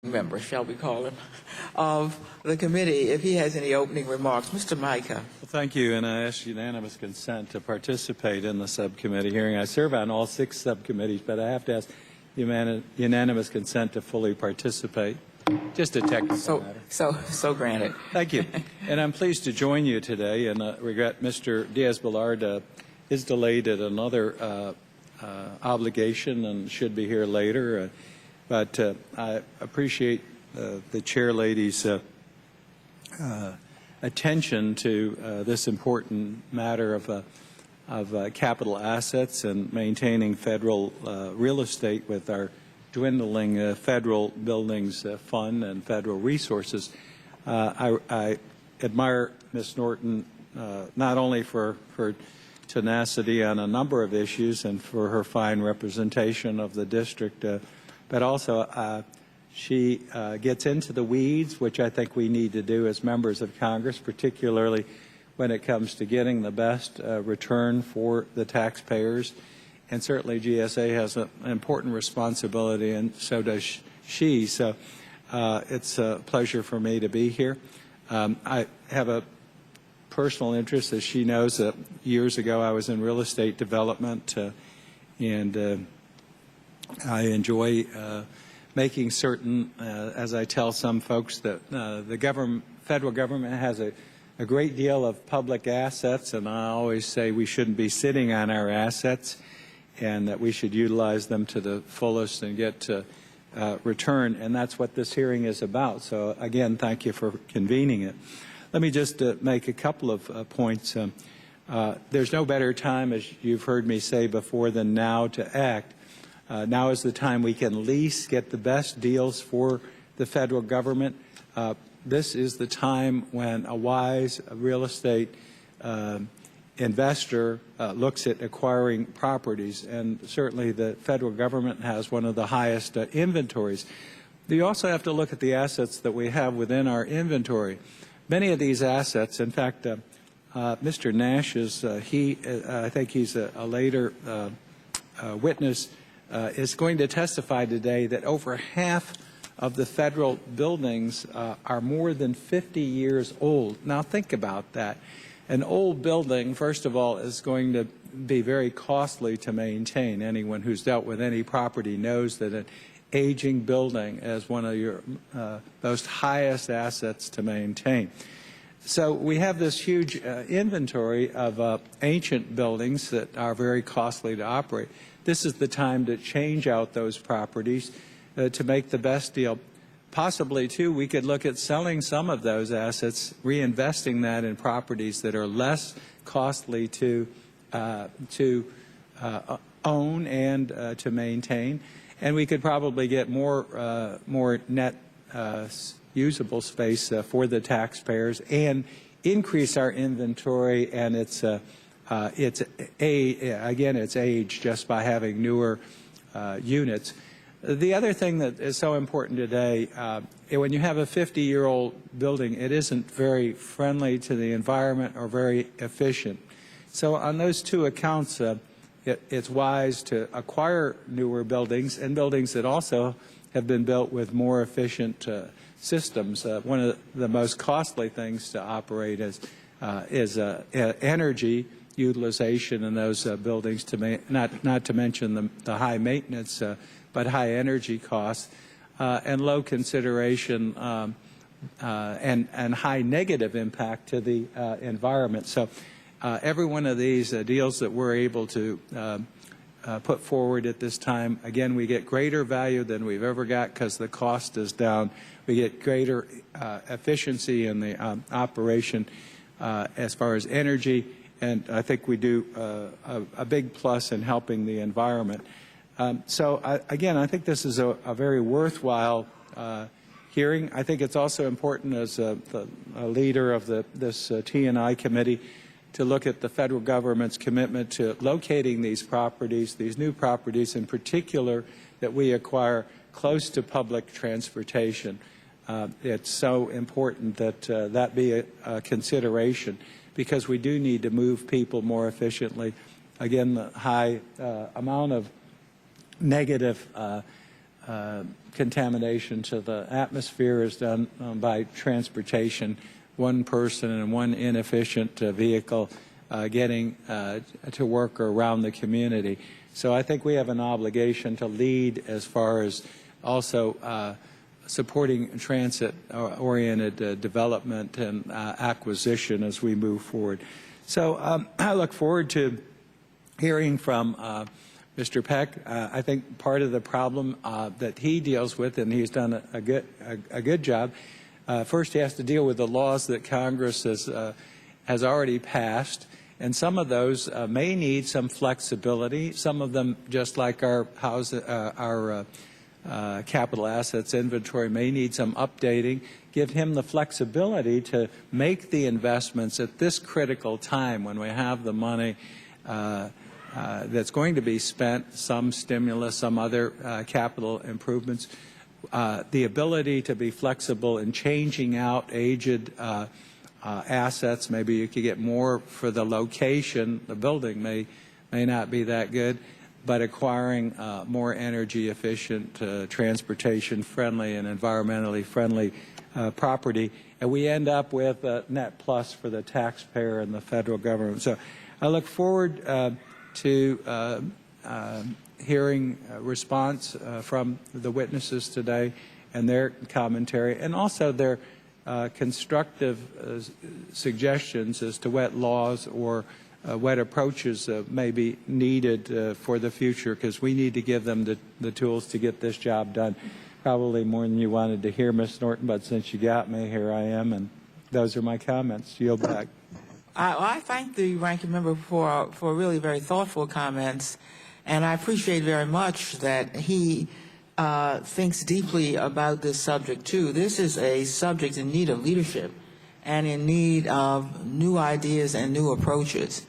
member, shall we call him, of the committee, if he has any opening remarks. Mr. Mica. Well, thank you, and I ask unanimous consent to participate in the subcommittee hearing. I serve on all 6 subcommittees, but I have to ask unanimous consent to fully participate. Just a technical matter. So granted. Thank you. And I'm pleased to join you today, and regret Mr. Diaz-Balart is delayed at another obligation and should be here later. But I appreciate the chair lady's attention to this important matter of capital assets and maintaining federal real estate with our dwindling federal buildings fund and federal resources. I admire Ms. Norton not only for her tenacity on a number of issues and for her fine representation of the district, but also she gets into the weeds, which I think we need to do as members of Congress, particularly when it comes to getting the best return for the taxpayers. And certainly GSA has an important responsibility, and so does she. So it's a pleasure for me to be here. I have a personal interest, as she knows. Years ago I was in real estate development, and I enjoy making certain, as I tell some folks, that the federal government has a great deal of public assets, and I always say we shouldn't be sitting on our assets, and that we should utilize them to the fullest and get return, and that's what this hearing is about. So again, thank you for convening it. Let me just make a couple of points. There's no better time, as you've heard me say before, than now to act. Now is the time we can lease, get the best deals for the federal government. This is the time when a wise real estate investor looks at acquiring properties, and certainly the federal government has one of the highest inventories. You also have to look at the assets that we have within our inventory. Many of these assets, in fact, Mr. Nash is, I think he's a later witness, is going to testify today that over half of the federal buildings are more than 50 years old. Now think about that. An old building, first of all, is going to be very costly to maintain. Anyone who's dealt with any property knows that an aging building is one of your most highest assets to maintain. So we have this huge inventory of ancient buildings that are very costly to operate. This is the time to change out those properties to make the best deal. Possibly, too, we could look at selling some of those assets, reinvesting that in properties that are less costly to own and to maintain. And we could probably get more net usable space for the taxpayers and increase our inventory and its age just by having newer units. The other thing that is so important today, when you have a 50-year-old building, it isn't very friendly to the environment or very efficient. So on those two accounts, it's wise to acquire newer buildings and buildings that also have been built with more efficient systems. One of the most costly things to operate is energy utilization in those buildings, not to mention the high maintenance but high energy costs and low consideration and high negative impact to the environment. So every one of these deals that we're able to put forward at this time, again, we get greater value than we've ever got because the cost is down. We get greater efficiency in the operation as far as energy, and I think we do a big plus in helping the environment. Again, I think this is a very worthwhile hearing. I think it's also important as a leader of this T&I committee to look at the federal government's commitment to locating these properties, these new properties in particular, that we acquire close to public transportation. It's so important that that be a consideration because we do need to move people more efficiently. Again, the high amount of negative contamination to the atmosphere is done by transportation, one person and one inefficient vehicle getting to work or around the community. So I think we have an obligation to lead as far as also supporting transit-oriented development and acquisition as we move forward. So I look forward to hearing from Mr. Peck. I think part of the problem that he deals with, and he's done a good job, first he has to deal with the laws that Congress has already passed, and some of those may need some flexibility. Some of them, just like our capital assets inventory, may need some updating. Give him the flexibility to make the investments at this critical time when we have the money that's going to be spent, some stimulus, some other capital improvements, the ability to be flexible in changing out aged assets. Maybe you could get more for the location. The building may not be that good, but acquiring more energy efficient, transportation friendly and environmentally friendly property, and we end up with a net plus for the taxpayer and the federal government. So I look forward to hearing a response from the witnesses today and their commentary, and also their constructive suggestions as to what laws or what approaches may be needed for the future, because we need to give them the tools to get this job done. Probably more than you wanted to hear, Ms. Norton, but since you got me, here I am, and those are my comments. Yield back. I thank the ranking member for really very thoughtful comments, and I appreciate very much that he thinks deeply about this subject too. This is a subject in need of leadership and in need of new ideas and new approaches.